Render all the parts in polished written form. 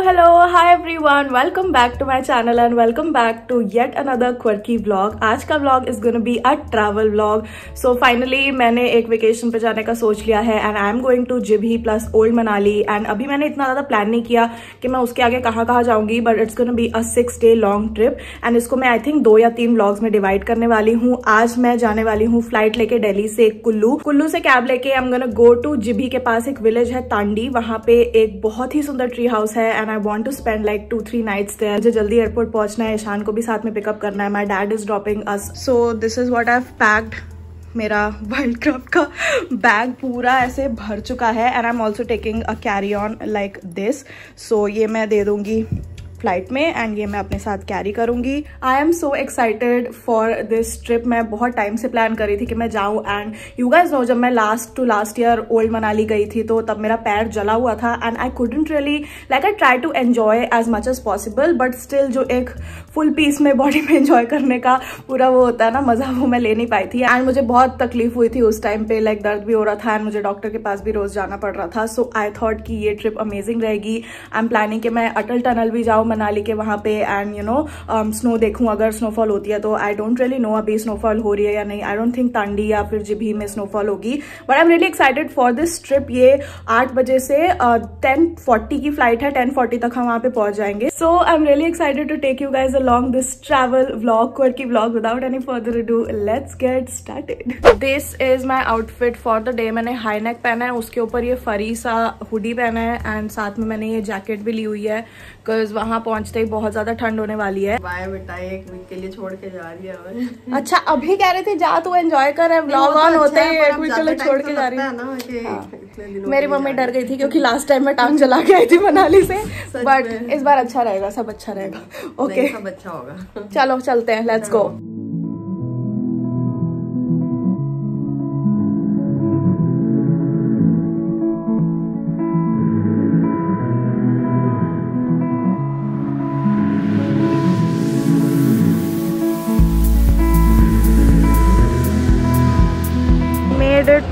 Hello hi everyone, welcome back to my channel and welcome back to yet another quirky vlog. आज का vlog is gonna be a travel vlog. So finally मैंने एक vacation पे जाने का सोच लिया है and I am going to Jibhi plus old Manali. And अभी मैंने इतना ज्यादा प्लान नहीं किया कि मैं उसके आगे कहाँ कहाँ जाऊंगी, but it's gonna be a 6 day long trip and इसको मैं आई थिंक 2 या 3 व्लॉग्स में डिवाइड करने वाली हूँ। आज मैं जाने वाली हूँ फ्लाइट लेके दिल्ली से कुल्लू से कैब लेके I am gonna go to Jibhi के पास एक विलेज है तांडी। वहां पे एक बहुत ही सुंदर ट्री हाउस है and I want to spend like 2-3 nights there। मुझे जल्दी एयरपोर्ट पहुंचना है, ईशान को भी साथ में पिकअप करना है। My dad is dropping us. So this is what I have packed. मेरा वाइल्ड क्राफ्ट का बैग पूरा ऐसे भर चुका है and I am also taking a carry on like this. So ये मैं दे दूंगी फ्लाइट में एंड ये मैं अपने साथ कैरी करूंगी। I am so excited for this trip. मैं बहुत टाइम से प्लान कर रही थी कि मैं जाऊं एंड यू गाइस नो, जब मैं लास्ट ईयर ओल्ड मनाली गई थी तो तब मेरा पैर जला हुआ था and I couldn't really like I try to enjoy as much as possible, but still जो एक फुल पीस में बॉडी में एंजॉय करने का पूरा वो होता है ना मजा, वो मैं ले नहीं पाई थी एंड मुझे बहुत तकलीफ हुई थी उस टाइम पे। लाइक दर्द भी हो रहा था एंड मुझे डॉक्टर के पास भी रोज जाना पड़ रहा था। सो आई थॉट कि ये ट्रिप अमेजिंग रहेगी। आई एम प्लानिंग कि मैं अटल टनल भी जाऊँ मनाली के वहां पे एंड यू नो स्नो देखूं अगर स्नोफॉल होती है तो। आई डोंट रियली नो अभी स्नोफॉल हो रही है या नहीं। आई डोंट थिंक तांडी या फिर जिभी में स्नोफॉल होगी, but I am really excited for this trip. ये 8 बजे से 10:40 की फ्लाइट है, 10:40 तक हम वहां पे पहुंच जाएंगे। So I am really excited to take you guys along this travel vlog, quirky vlog. Without any further ado let's get started. This is my outfit for the day. मैंने हाई नेक पहना है, उसके ऊपर ये फरी सा hoodie पहना है एंड साथ में मैंने ये जैकेट भी ली हुई है बिकॉज वहां पहुंचते ही बहुत ज्यादा ठंड होने वाली है। बाय बेटा, 1 वीक के लिए छोड़ के जा रही है। अच्छा, अभी कह रहे थे जा तू एंजॉय कर, व्लॉग ऑन होते ही 1 वीक के लिए छोड़ के जा रही है। मेरी मम्मी डर गई थी क्योंकि लास्ट टाइम मैं टांग चला के आई थी मनाली से, बट इस बार अच्छा रहेगा, सब अच्छा रहेगा। ओके, सब अच्छा होगा। चलो चलते हैं, let's go.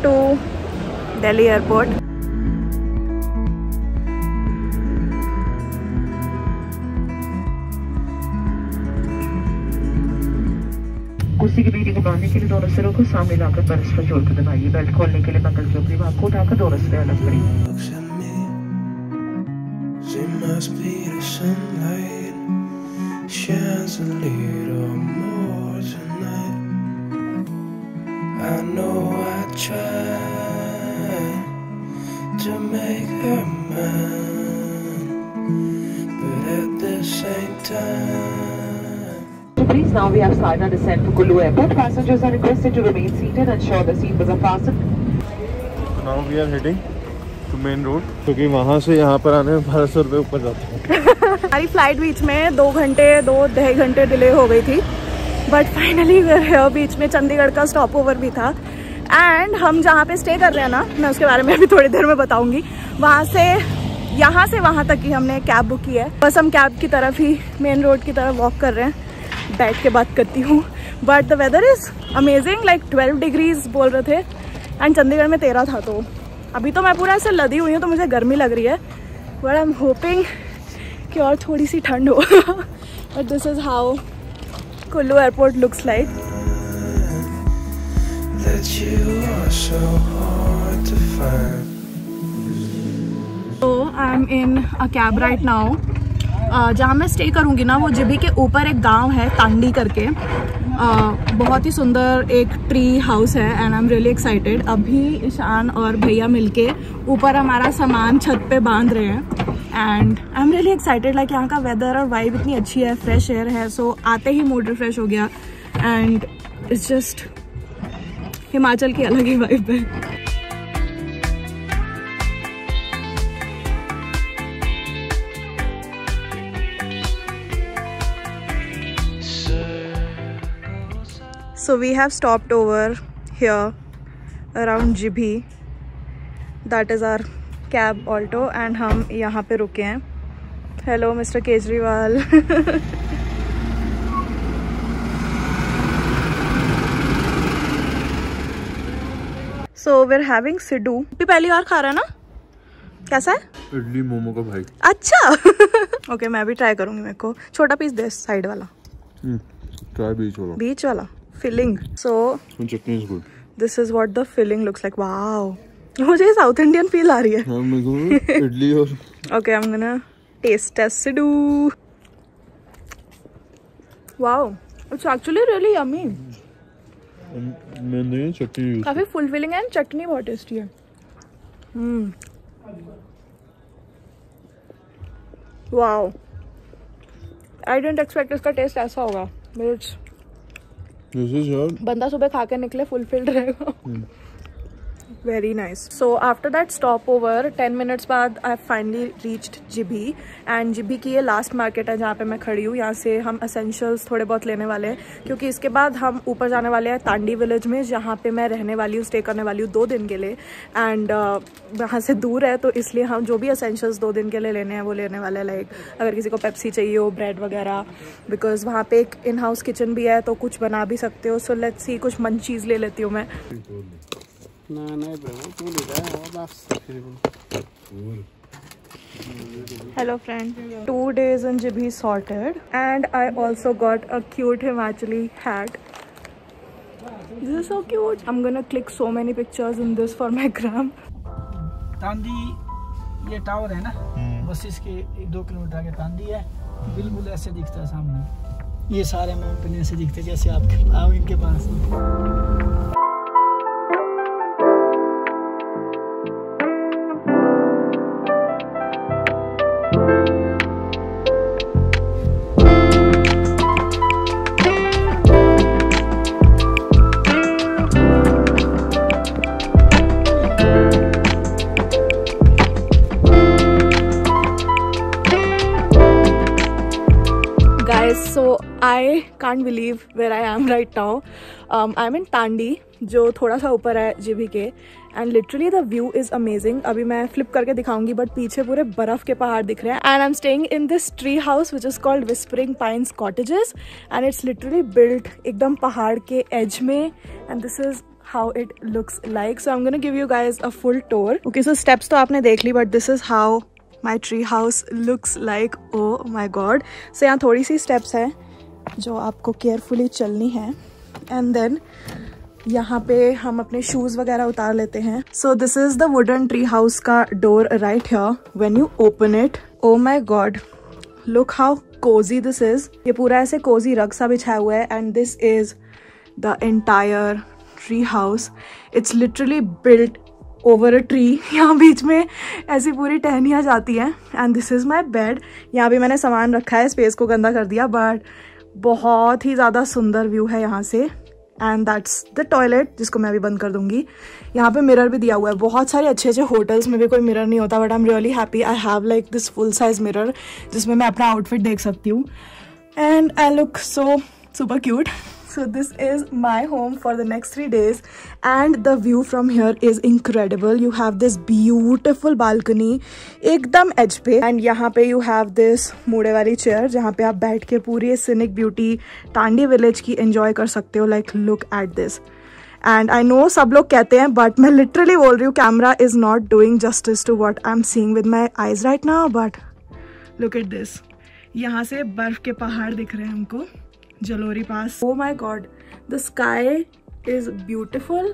To Delhi airport। कुर्सी की बीड़ी को बांधने के लिए दोनों सिरों को सामने लाकर परस्पर जोड़कर दबाइए। बेल्ट खोलने के लिए बगल के ऊपरी भाग को उठाकर दोनों सिरे अलग करिए। I know I tried to make her mine, but at the same time. So please now we have started our descent for Kullu Airport. Passengers are requested to remain seated and ensure the seatbelts are fastened. Now we are heading to main road क्योंकि वहाँ से यहाँ पर आने में 1200 रुपये ऊपर जाते हैं। हमारी फ्लाइट बीच में 2-2.5 घंटे डिले हो गई थी, बट फाइनली बीच में चंडीगढ़ का स्टॉप ओवर भी था एंड हम जहाँ पे स्टे कर रहे हैं ना, मैं उसके बारे में अभी थोड़ी देर में बताऊंगी। वहाँ से यहाँ से वहाँ तक की हमने कैब बुक की है। बस हम कैब की तरफ ही मेन रोड की तरफ वॉक कर रहे हैं। बैठ के बात करती हूँ, but the weather is amazing. Like 12 degrees बोल रहे थे एंड चंडीगढ़ में 13 था। तो अभी तो मैं पूरा ऐसे लदी हुई हूँ तो मुझे गर्मी लग रही है, बट आई एम होपिंग कि और थोड़ी सी ठंड हो। But this is how Kullu airport looks like. That you are so hard to find. So I'm in a cab right now. जहाँ मैं स्टे करूँगी ना वो जिभी के ऊपर एक गांव है तांडी करके। बहुत ही सुंदर एक ट्री हाउस है and I am really excited. अभी ईशान और भैया मिलके ऊपर हमारा सामान छत पे बांध रहे हैं and I am really excited. Like यहाँ का वेदर और वाइब इतनी अच्छी है, फ्रेश एयर है। सो आते ही मूड रिफ्रेश हो गया एंड इट्स जस्ट हिमाचल की अलग ही वाइब है। So we have stopped over here around Jibhi. That is our cab alto and हम यहाँ पे रुके हैं। Hello Mr. Kejriwal. So we're having siddu. पहली बार खा रहा है ना, कैसा है? इडली मोमो का भाई। अच्छा। ओके मैं भी ट्राई करूंगी। मेरे को छोटा पीस दे, साइड वाला। ट्राई बीच वाला। बीच वाला filling. So chutney is good. This is what the filling looks like. Wow, मुझे साउथ इंडियन फील आ रही है। हाँ, मेरे को इडली और okay I am gonna taste taste do. Wow, it's actually really yummy. मैंने चटनी यूज काफी फुल फिलिंग है, चटनी बहुत टेस्टी है। वाओ, आई डिडंट एक्सपेक्ट इसका टेस्ट ऐसा होगा। This is your. बंदा सुबह खा के निकले फुलफिल्ड रहेगा। Very nice. So after that stop over 10 minutes बाद I finally reached Jibhi. And Jibhi की ये लास्ट मार्केट है जहाँ पे मैं खड़ी हूँ। यहाँ से हम एसेंशियल्स थोड़े बहुत लेने वाले हैं, क्योंकि इसके बाद हम ऊपर जाने वाले हैं तांडी विलेज में, जहाँ पे मैं रहने वाली हूँ, स्टे करने वाली हूँ 2 दिन के लिए। एंड वहाँ से दूर है, तो इसलिए हम जो भी एसेंशियल्स 2 दिन के लिए लेने हैं वो लेने वाले हैं। लाइक अगर किसी को पेप्सी चाहिए हो, ब्रेड वगैरह, बिकॉज वहाँ पे एक इन हाउस किचन भी है, तो कुछ बना भी सकते हो। सो लेट्स सी, कुछ मन चीज़ ले लेती हूँ मैं। Hello friend, 2 days in Jibhi sorted, and I also got a cute Himachali hat. This is so cute. I'm gonna click so many pictures in this for my gram. Tandi ये tower है ना, बस इसके 1-2 किलोमीटर आगे तांदी है। बिल्कुल ऐसे दिखता है सामने। ये सारे माउंटेन ऐसे दिखते हैं जैसे आप आओ इनके पास। So I can't believe where I am right now. I'm in Tandi, जो थोड़ा सा ऊपर है जिभी के, and literally the view is amazing. अभी मैं फ्लिप करके दिखाऊंगी, बट पीछे पूरे बर्फ के पहाड़ दिख रहे हैं। And I am staying in this tree house which is called whispering pines cottages, and it's literally built एकदम पहाड़ के एज में, and this is how it looks like. So I'm gonna give you guys a full tour. Okay, so steps तो आपने देख ली, but this is how my tree house looks like. Oh my god. So यहाँ थोड़ी सी steps है जो आपको carefully चलनी है, एंड देन यहाँ पे हम अपने शूज वगैरह उतार लेते हैं। So this is the wooden tree house का door right here. When you open it, oh my god, look how cosy this is. ये पूरा ऐसे कोजी रग सा बिछाया हुआ है, and this is the entire tree house. It's literally built over a tree. यहाँ बीच में ऐसी पूरी टहनियाँ जाती हैं, and this is my bed. यहाँ भी मैंने सामान रखा है, स्पेस को गंदा कर दिया, बट बहुत ही ज़्यादा सुंदर व्यू है यहाँ से। एंड दैट्स द टॉयलेट, जिसको मैं भी बंद कर दूंगी। यहाँ पे मिरर भी दिया हुआ है। बहुत सारे अच्छे अच्छे होटल्स में भी कोई मिरर नहीं होता, but I am really happy I have like this full size mirror, जिसमें मैं अपना आउटफिट देख सकती हूँ, and I look so super cute. So this is my home for the next 3 days, and the view from here is incredible. You have this beautiful balcony एकदम edge पे, and यहाँ पे you have this मुड़े वाली chair जहाँ पे आप बैठ के पूरी scenic beauty टांडी village की enjoy कर सकते हो. Like look at this. And I know सब लोग कहते हैं, but मैं literally बोल रही हूँ camera is not doing justice to what I'm seeing with my eyes right now. But look at this. यहाँ से बर्फ के पहाड़ दिख रहे हैं हमको जलोरी पास. Oh my god, the sky is beautiful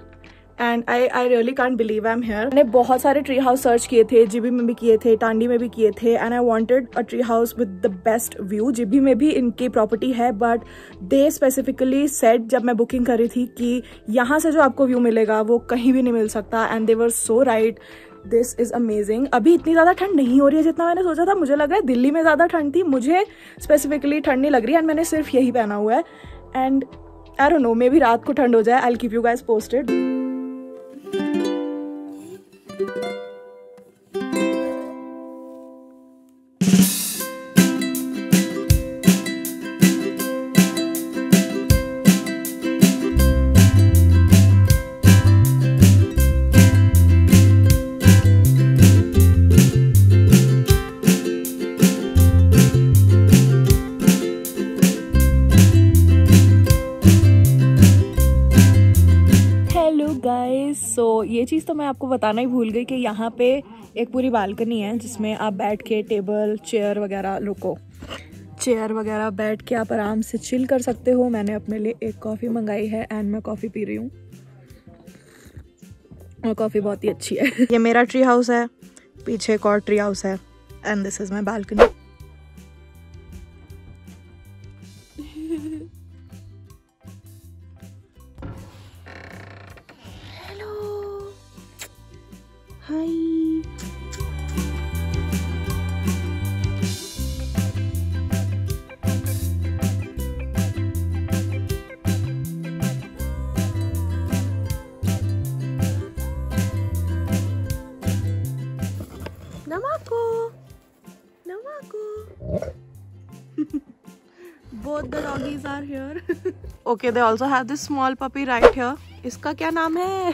and I really can't believe I'm here. मैंने बहुत सारे ट्री हाउस सर्च किए थे, जीबी में भी किए थे, टांडी में भी किए थे, and I wanted a tree house with the best view. GB में भी इनकी प्रॉपर्टी है, but they specifically said जब मैं बुकिंग कर रही थी कि यहाँ से जो आपको व्यू मिलेगा वो कहीं भी नहीं मिल सकता, and they were so right. This is amazing. अभी इतनी ज़्यादा ठंड नहीं हो रही है जितना मैंने सोचा था. मुझे लग रहा है दिल्ली में ज़्यादा ठंड थी, मुझे स्पेसिफिकली ठंड नहीं लग रही, एंड मैंने सिर्फ यही पहना हुआ है. And I don't know, maybe रात को ठंड हो जाए. I will keep you guys posted. चीज़ तो मैं आपको बताना ही भूल गई कि यहाँ पे एक पूरी बालकनी है जिसमें आप बैठ के टेबल चेयर वगैरह बैठ के आप आराम से चिल कर सकते हो। मैंने अपने लिए एक कॉफ़ी मंगाई है एंड मैं कॉफ़ी पी रही हूँ और कॉफ़ी बहुत ही अच्छी है। ये मेरा ट्री हाउस है, पीछे एक और ट्री हाउस है and this is my balcony. Hello, hi. Both the doggies are here. Okay, they also have this small puppy right here. इसका क्या नाम है?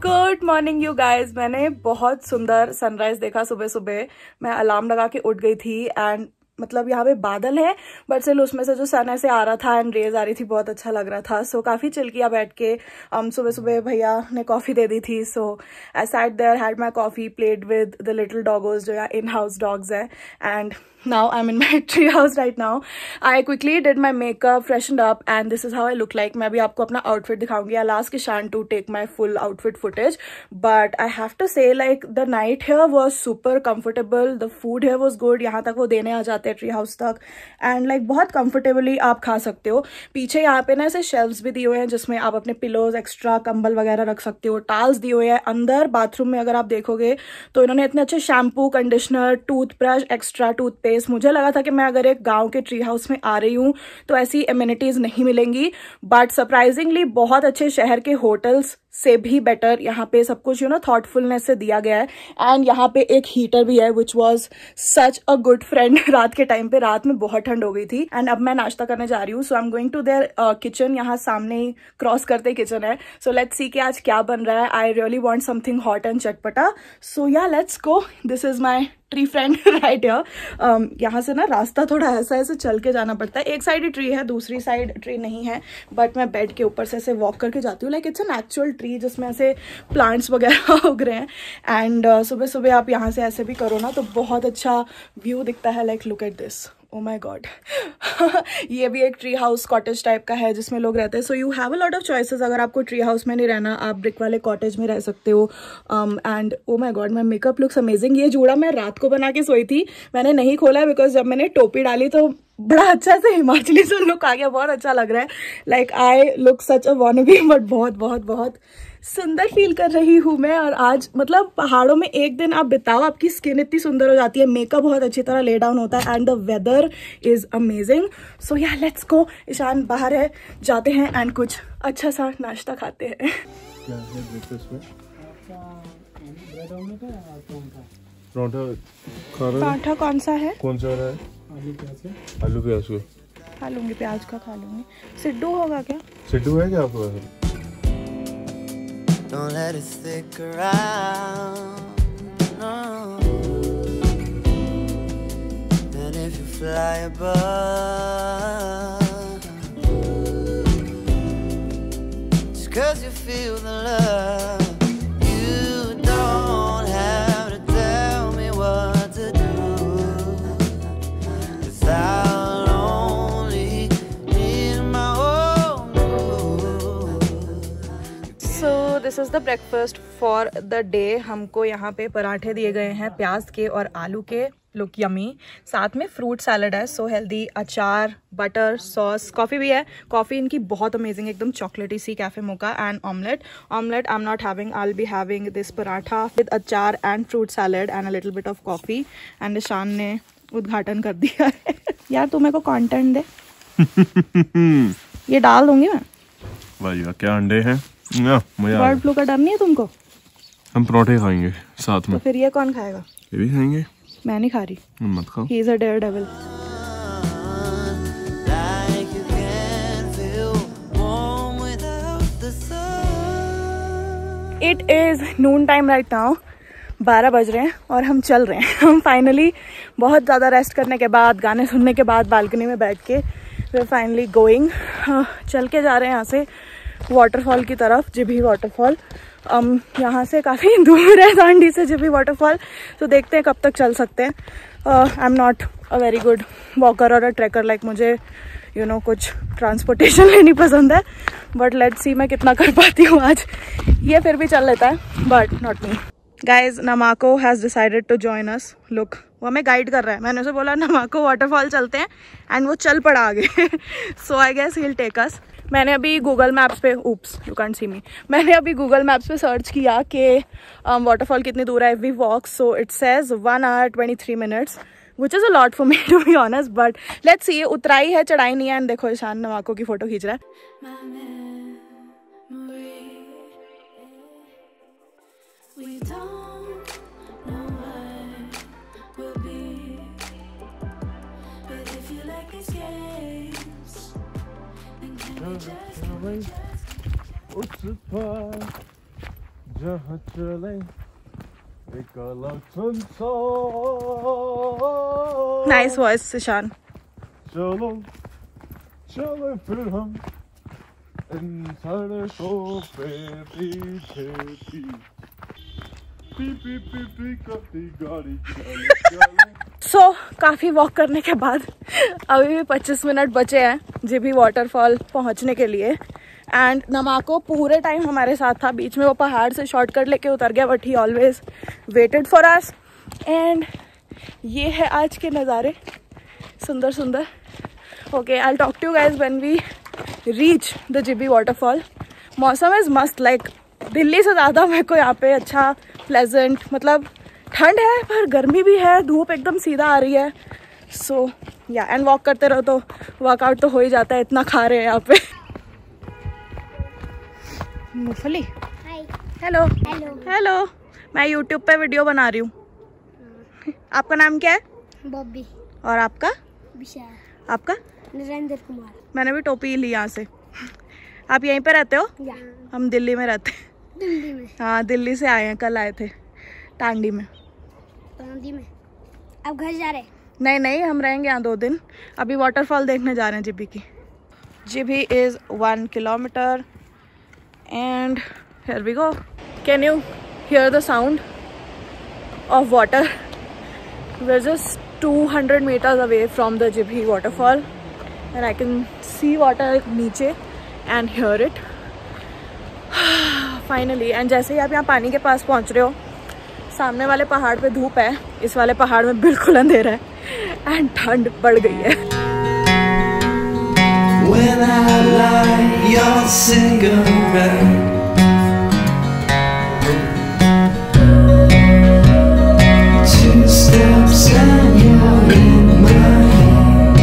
Good morning you guys. मैंने बहुत सुंदर सनराइज देखा सुबह सुबह। मैं अलार्म लगा के उठ गई थी एंड मतलब यहाँ पे बादल है बट स्टिल उसमें से जो सन ऐसे आ रहा था एंड रेज आ रही थी, बहुत अच्छा लग रहा था। सो काफ़ी चिल किया बैठ के। सुबह सुबह भैया ने कॉफ़ी दे दी थी, so I sat there, had my coffee, played with the little doggos जो यहाँ इन हाउस डॉग्स है। And now I'm in my tree house right now. I quickly did my makeup, freshened up and this is how I look like. मैं भी आपको अपना outfit दिखाऊंगी। I'll ask Ishan to take my full outfit footage, but I have to say like the night here was super comfortable. The food here was good. यहाँ तक वो देने आ जाते हैं ट्री हाउस तक and like बहुत comfortably आप खा सकते हो। पीछे यहाँ पे ना ऐसे शेल्व्स भी दिए हुए हैं जिसमें आप अपने पिलोज, एक्स्ट्रा कंबल वगैरह रख सकते हो। टाल्स दिए हुए हैं। अंदर बाथरूम में अगर आप देखोगे तो इन्होंने इतने अच्छे shampoo, conditioner, toothbrush, extra toothpaste. मुझे लगा था कि मैं अगर एक गांव के ट्री हाउस में आ रही हूँ तो ऐसी एमिनिटीज नहीं मिलेंगी, बट सरप्राइजिंगली बहुत अच्छे शहर के होटल्स से भी बेटर यहाँ पे सब कुछ थॉटफुलनेस से दिया गया है। एंड यहाँ पे एक हीटर भी है which was such a good friend रात के टाइम पे। रात में बहुत ठंड हो गई थी एंड अब मैं नाश्ता करने जा रही हूँ। So I am going to their kitchen. यहाँ सामने ही क्रॉस करते किचन है। सो लेट्स सी कि आज क्या बन रहा है। I really want something hot and चटपटा। सो yeah let's go. This is my tree friend right here. यहाँ से ना रास्ता थोड़ा ऐसा ऐसे चल के जाना पड़ता है। एक साइड ही ट्री है, दूसरी साइड ट्री नहीं है, बट मैं बेड के ऊपर से ऐसे वॉक करके जाती हूँ। Like it's an actual tree जिसमें ऐसे प्लांट्स वगैरह उग रहे हैं। एंड सुबह सुबह आप यहाँ से ऐसे भी करो ना तो बहुत अच्छा व्यू दिखता है। Like look at this, oh my god. ये भी एक ट्री हाउस कॉटेज टाइप का है जिसमें लोग रहते हैं। So you have a lot of choices. अगर आपको ट्री हाउस में नहीं रहना, आप ब्रिक वाले कॉटेज में रह सकते हो। And oh my god, my makeup looks amazing. ये जूड़ा मैं रात को बना के सोई थी, मैंने नहीं खोला बिकॉज जब मैंने टोपी डाली तो बड़ा अच्छा से हिमाचली सा लुक आ गया। बहुत अच्छा लग रहा है। Like I look such a wannabe, but बहुत बहुत बहुत सुंदर फील कर रही हूँ मैं। और आज मतलब पहाड़ों में एक दिन आप बिताओ, आपकी स्किन इतनी सुंदर हो जाती है, मेकअप बहुत अच्छी तरह ले डाउन होता है and the weather is amazing. So yeah let's गो। ईशान बाहर है, जाते हैं एंड कुछ अच्छा सा नाश्ता खाते हैं। पराठा कौन सा है? कौन सा है? आलू प्याज को खा लूंगी, प्याज का खा लूंगी। सिड्डू होगा क्या? सिड्डू है क्या आपको? Don't let it stick around, no. And if you fly above, just 'cause you feel the love, you don't have to tell me what to do, 'cause I'll only need my own groove. So this is the breakfast for the day. हमको यहाँ पे पराठे दिए गए हैं प्याज के और आलू के, लुक यमी। साथ में फ्रूट सैलड है, सो हेल्दी, अचार, बटर, सॉस, कॉफ़ी भी है। कॉफ़ी इनकी बहुत अमेजिंग, एकदम चॉकलेटी सी, cafe mocha. And omelette I am not having, I will be having this paratha with achar and fruit salad and a little bit of coffee. And Ishaan ने उद्घाटन कर दिया है। यार तू मेरे को कंटेंट दे। ये डाल दूंगी मैं। वाह क्या अंडे हैं, मजा। बर्ड फ्लू का डर नहीं है तुमको? हम परोठे खाएंगे साथ में। तो फिर ये कौन खाएगा? ये भी खाएंगे। मैं नहीं खा रही। मत खाओ। He is a daredevil. It is noon time right now. 12 बज रहे हैं और हम चल रहे हैं। हम फाइनली बहुत ज़्यादा रेस्ट करने के बाद, गाने सुनने के बाद बालकनी में बैठ के we're finally going. चल के जा रहे हैं यहाँ से वाटरफॉल की तरफ, जिभी वाटरफॉल। यहाँ से काफ़ी दूर है दांडी से जिभी वाटरफॉल, तो देखते हैं कब तक चल सकते हैं। आई am not a very good walker और अ ट्रैकर, लाइक मुझे कुछ ट्रांसपोर्टेशन लेनी पसंद है, बट लेट्स सी मैं कितना कर पाती हूँ आज। ये फिर भी चल लेता है, but not me. Guys, Namako has decided to join us. Look, वो हमें गाइड कर रहा है। मैंने उसे बोला नमाको वाटरफॉल चलते हैं, एंड वो चल पड़ा आगे। So I guess he will take us. मैंने अभी गूगल मैप्स पे, oops you can't see me, मैंने अभी गूगल मैप्स पे सर्च किया कि वाटरफॉल कितनी दूर है। We walk, so it says 1 hour 23 minutes, which is a lot for me to be honest, but let's see. उतराई है, चढ़ाई नहीं है। एंड देखो ईशान नमाको की फोटो खींच रहा है। जहाँ चले एक अलग नाइस वॉइस ईशान। चलो चलो फिर हम इन सड़कों पे पीछे पी करती गाड़ी चले। सो काफ़ी वॉक करने के बाद अभी भी 25 मिनट बचे हैं जिभी वाटरफॉल पहुंचने के लिए। एंड नमाको पूरे टाइम हमारे साथ था। बीच में वो पहाड़ से शॉर्टकट लेके उतर गया, but he always waited for us. And ये है आज के नज़ारे, सुंदर सुंदर। Okay, I talk to you guys when we reach the Jibhi waterfall. मौसम इज़ मस्त, लाइक दिल्ली से ज़्यादा मेरे को यहाँ पे अच्छा प्लेजेंट, मतलब ठंड है पर गर्मी भी है, धूप एकदम सीधा आ रही है। सो या, एंड वॉक करते रहो तो वर्कआउट तो हो ही जाता है, इतना खा रहे हैं यहाँ पे। मूंगफली, हेलो हेलो, मैं यूट्यूब पे वीडियो बना रही हूँ। आपका नाम क्या है? बॉबी। और आपका? विशाल। आपका? नरेंद्र कुमार। मैंने भी टोपी ली यहाँ से। आप यहीं पे रहते हो? या। हम दिल्ली में रहते हैं। दिल्ली में? हाँ, दिल्ली से आए हैं, कल आए थे टांडी में। टांडी में? अब घर जा रहे? नहीं, हम रहेंगे यहाँ 2 दिन। अभी वाटरफॉल देखने जा रहे हैं जिभी की। Jibhi is 1 kilometer and here we go. Can you hear the sound of water? We're just 200 meters away from the Jibhi waterfall and I can see water नीचे and hear it. Finally, and जैसे ही आप यहाँ पानी के पास पहुँच रहे हो, सामने वाले पहाड़ पे धूप है, इस वाले पहाड़ में बिल्कुल अंधेरा है एंड ठंड बढ़ गई है। When I lie, your cigarette. Two steps and you're in my head.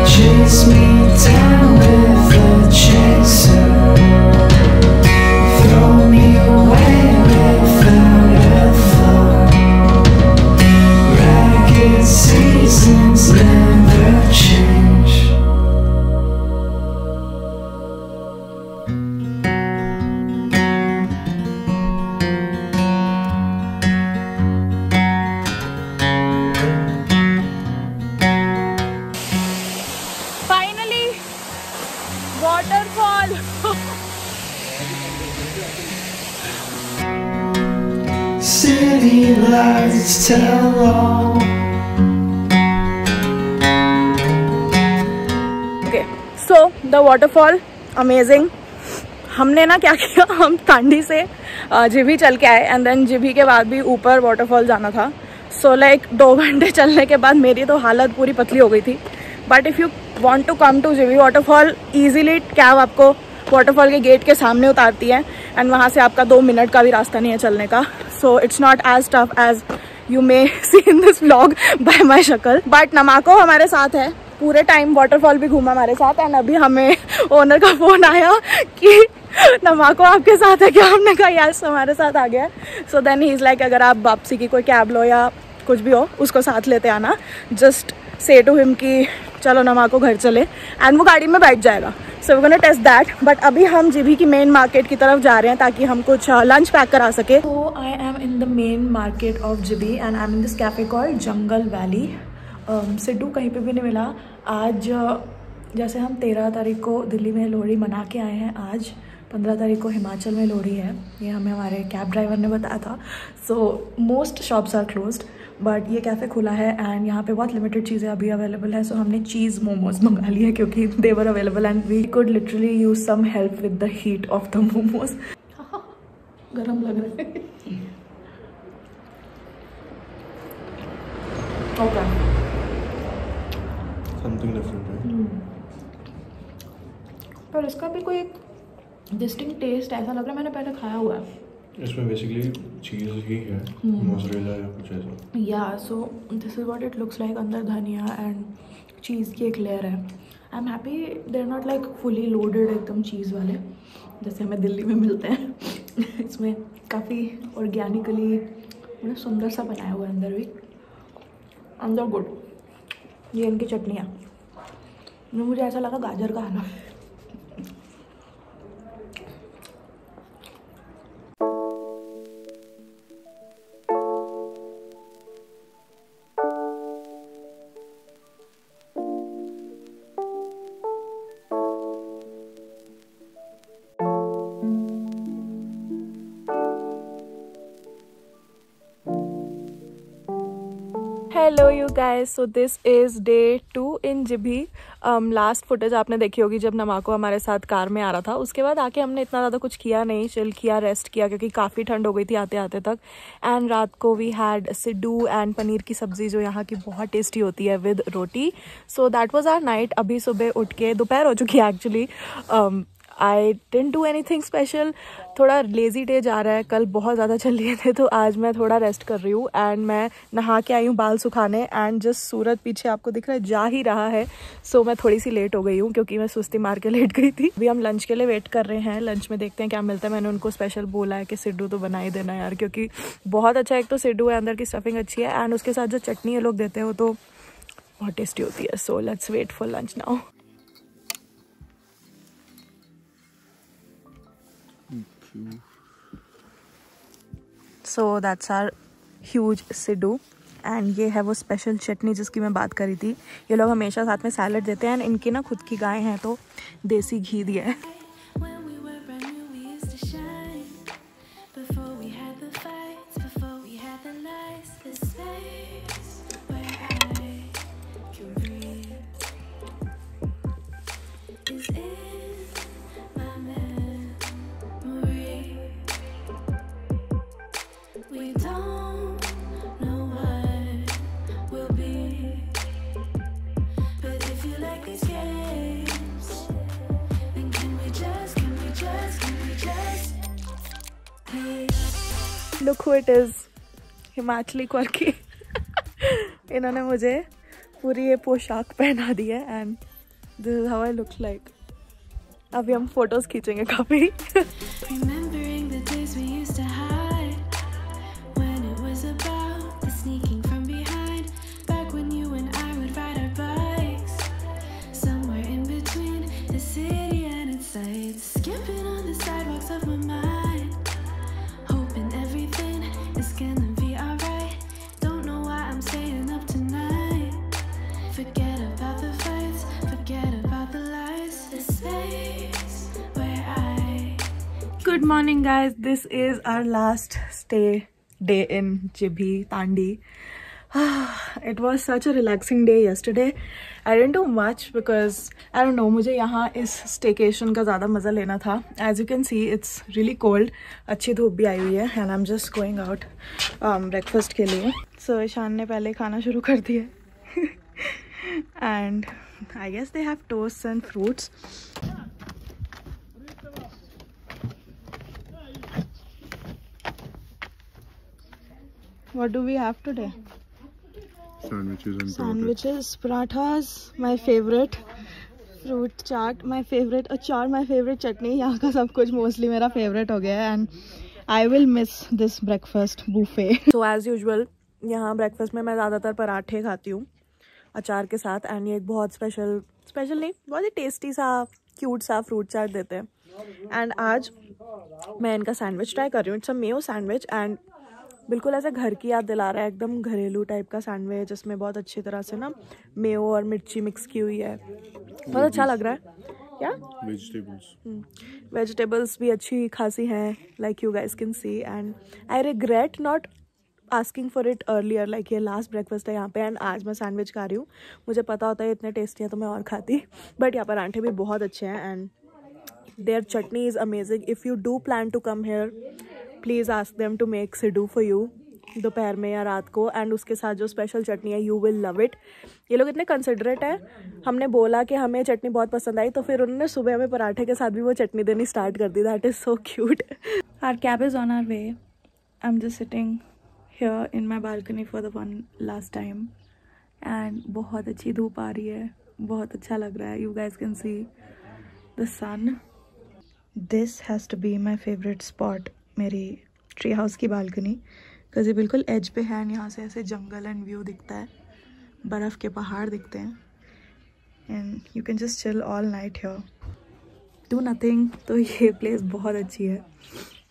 Chase me down with a chaser. Throw me away without a thought. Ragged seasons never change. Finally, waterfall. City lights tell all. Okay, so the waterfall amazing. हमने ना क्या किया, हम टांडी से जिभी चल के आए and then Jibhi के बाद भी ऊपर वाटरफॉल जाना था। सो लाइक 2 घंटे चलने के बाद मेरी तो हालत पूरी पतली हो गई थी। But if you want to come to Jibhi waterfall, easily cab आपको वाटरफॉल के गेट के सामने उतारती है एंड वहाँ से आपका 2 मिनट का भी रास्ता नहीं है चलने का। So it's not as tough as you may see in this vlog by my शक्ल। बट नमाको हमारे साथ है पूरे टाइम, वाटरफॉल भी घूमा हमारे साथ। एंड अभी हमें ओनर का फोन आया कि नमाको आपके साथ है क्या? हमने कहा यस हमारे साथ आ गया। So then he is like अगर आप वापसी की कोई कैब लो या कुछ भी हो उसको साथ लेते आना, जस्ट से टू हिम कि चलो नमाको घर चले, एंड वो गाड़ी में बैठ जाएगा। So we gonna taste that. But अभी हम जीबी की मेन मार्केट की तरफ जा रहे हैं ताकि हम कुछ लंच पैक करा सके। तो I am in the main market of GB and I M in this cafe called jungle valley. Siddu कहीं पे भी नहीं मिला आज। जैसे हम 13 तारीख को दिल्ली में लोहड़ी मना के आए हैं, आज 15 तारीख को हिमाचल में लोहड़ी है, ये हमें हमारे कैब ड्राइवर ने बताया था। So most shops are closed, but ये कैफ़े खुला है एंड यहाँ पे बहुत लिमिटेड चीज़ें अभी अवेलेबल है। सो हमने चीज़ मोमोज मंगा लिए क्योंकि they were available and we could literally use some help with the heat of the momos. गरम लग रहा है। ओके, समथिंग डिफरेंट है। पर इसका भी कोई एक डिस्टिंक्ट टेस्ट ऐसा लग रहा है, मैंने पहले खाया हुआ है। इसमें बेसिकली चीज़ ही है, मोज़रेला या कुछ ऐसा। या so this is what it looks like. अंदर धनिया एंड चीज़ की एक लेयर है। I am happy they are not like fully loaded एकदम चीज़ वाले जैसे हमें दिल्ली में मिलते हैं। इसमें काफ़ी ऑर्गेनिकली मतलब सुंदर सा बनाया हुआ है अंदर भी। अंदर गुड। ये इनकी चटनी है, मुझे ऐसा लगा गाजर का हलवा। Hello you guys, so this is day 2 in GB. Last footage आपने देखी होगी जब नमाको हमारे साथ कार में आ रहा था। उसके बाद आके हमने इतना ज़्यादा कुछ किया नहीं, चिल किया, रेस्ट किया क्योंकि काफ़ी ठंड हो गई थी आते आते तक। एंड रात को we had siddu and paneer की सब्ज़ी जो यहाँ की बहुत टेस्टी होती है विद रोटी। So that was our night. अभी सुबह उठ के दोपहर हो चुकी है actually. I didn't do anything special. थोड़ा लेज़ी डे जा रहा है, कल बहुत ज़्यादा चल रहे थे तो आज मैं थोड़ा रेस्ट कर रही हूँ। एंड मैं नहा के आई हूँ बाल सुखाने एंड जस्ट सूरज पीछे आपको दिख रहा है जा ही रहा है। सो मैं थोड़ी सी लेट हो गई हूँ क्योंकि मैं सुस्ती मार के लेट गई थी। अभी हम लंच के लिए वेट कर रहे हैं। लंच में देखते हैं क्या मिलता है। मैंने उनको स्पेशल बोला है कि सिड्डू तो बना ही देना यार, क्योंकि बहुत अच्छा एक तो सिड्डू है, अंदर की स्टफिंग अच्छी है एंड उसके साथ जो चटनी ये लोग देते हैं वो तो बहुत टेस्टी होती है। So let's wait for lunch now. So that's our huge siddu and ये है वो स्पेशल चटनी जिसकी मैं बात करी थी। ये लोग हमेशा साथ में सैलड देते हैं एंड इनकी ना खुद की गाय हैं तो देसी घी दिया है। Look who it is, Himachali quirky. इन्होंने मुझे पूरी ये पोशाक पहना दी है and this is how I look like. अभी हम फोटोज खींचेंगे काफी। Good morning guys, this is our last day in Jibhi, Tandi. It was such a relaxing day yesterday. I didn't do much because I don't know, मुझे यहाँ इस staycation का ज़्यादा मज़ा लेना था। As you can see, it's really cold. अच्छी धूप भी आई हुई है and I'm just going out breakfast के लिए। So ईशान ने पहले खाना शुरू कर दिया and I guess they have toasts and fruits. What do we have today? Sandwiches and Sandwiches, parathas, my favorite, fruit chaat, my favorite, अचार, my favorite चटनी. यहाँ का सब कुछ mostly मेरा favorite हो गया है and I will miss this breakfast buffet. So as usual, यहाँ breakfast में मैं ज़्यादातर पराठे खाती हूँ अचार के साथ एंड ये एक बहुत स्पेशल नहीं, बहुत ही टेस्टी सा क्यूट सा फ्रूट चाट देते हैं एंड आज मैं इनका सैंडविच ट्राई कर रही हूँ. It's a Mayo sandwich and बिल्कुल ऐसे घर की याद दिला रहा है, एकदम घरेलू टाइप का सैंडविच जिसमें बहुत अच्छी तरह से ना मेयो और मिर्ची मिक्स की हुई है. बहुत अच्छा लग रहा है. क्या वेजिटेबल्स भी अच्छी खासी हैं like you guys can see and I regret not asking for it earlier. Like ये लास्ट ब्रेकफास्ट है यहाँ पे एंड आज मैं सैंडविच खा रही हूँ. मुझे पता होता है इतने टेस्टी है तो मैं और खाती, बट यहाँ पराठे भी बहुत अच्छे हैं and their chutney is amazing. If you do plan to come here please ask them to make siddu for you दोपहर में या रात को एंड उसके साथ जो स्पेशल चटनी है यू विल लव इट. ये लोग इतने कंसिडरेट हैं. हमने बोला कि हमें चटनी बहुत पसंद आई तो फिर उन्होंने सुबह हमें पराठे के साथ भी वो चटनी देनी स्टार्ट कर दी. That is so cute. Our cab is on our way. I am just sitting here in my balcony for the one last time and बहुत अच्छी धूप आ रही है. बहुत अच्छा लग रहा है. You guys can see the sun. This has to be my favourite spot, मेरी ट्री हाउस की बालकनी, बिकॉज ये बिल्कुल एज पे है. यहाँ से ऐसे जंगल एंड व्यू दिखता है, बर्फ़ के पहाड़ दिखते हैं and you can just chill all night here, do nothing. तो ये प्लेस बहुत अच्छी है.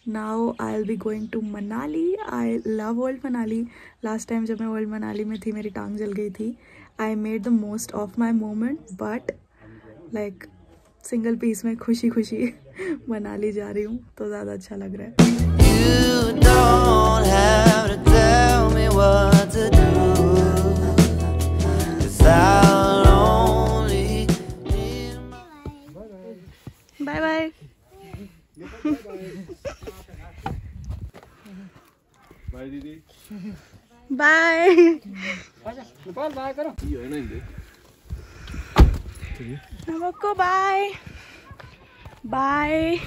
Now I will be going to Manali. I love old Manali. Last time जब मैं ओल्ड मनाली में थी मेरी टांग जल गई थी. I made the most of my moment but like single piece में खुशी खुशी मनाली जा रही हूँ तो ज़्यादा अच्छा लग रहा है. You don't have to tell me what to do, 'cause I'll only need my... bye bye. Bye दीदी. बाय. बाय करो. Namko bye bye.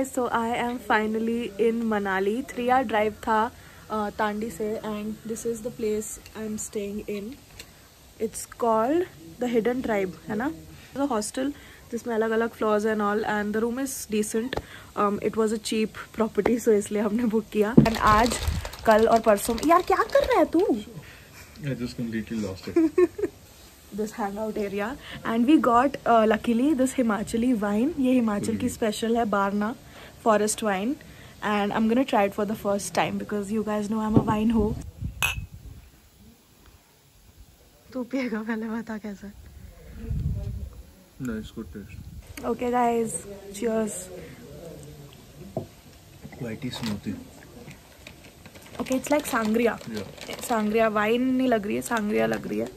So I am finally in Manali. 3-hour drive था तांडी से and this is the place I'm staying in. It's called the Hidden Tribe, है ना? The hostel जिसमें अलग अलग floors and all and the room is decent. It was a cheap property so इसलिए हमने book किया. And आज कल और परसों यार क्या कर रहा है तू? I just completely lost it. This hangout area and we got luckily this Himachali wine. ये हिमाचल की special है Barna forest wine and I'm gonna try it for the first time because you guys know I'm a wine ho. तू पिएगा पहले बता कैसा. Nice, good taste. Okay guys, cheers. Whitey smoothie. Okay, it's like sangria. Yeah. Sangria wine नहीं लग रही है, sangria लग रही है.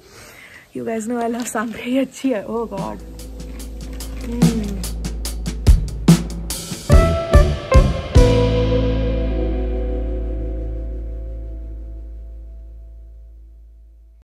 You guys know I love sangria. ये अच्छी है. Oh God.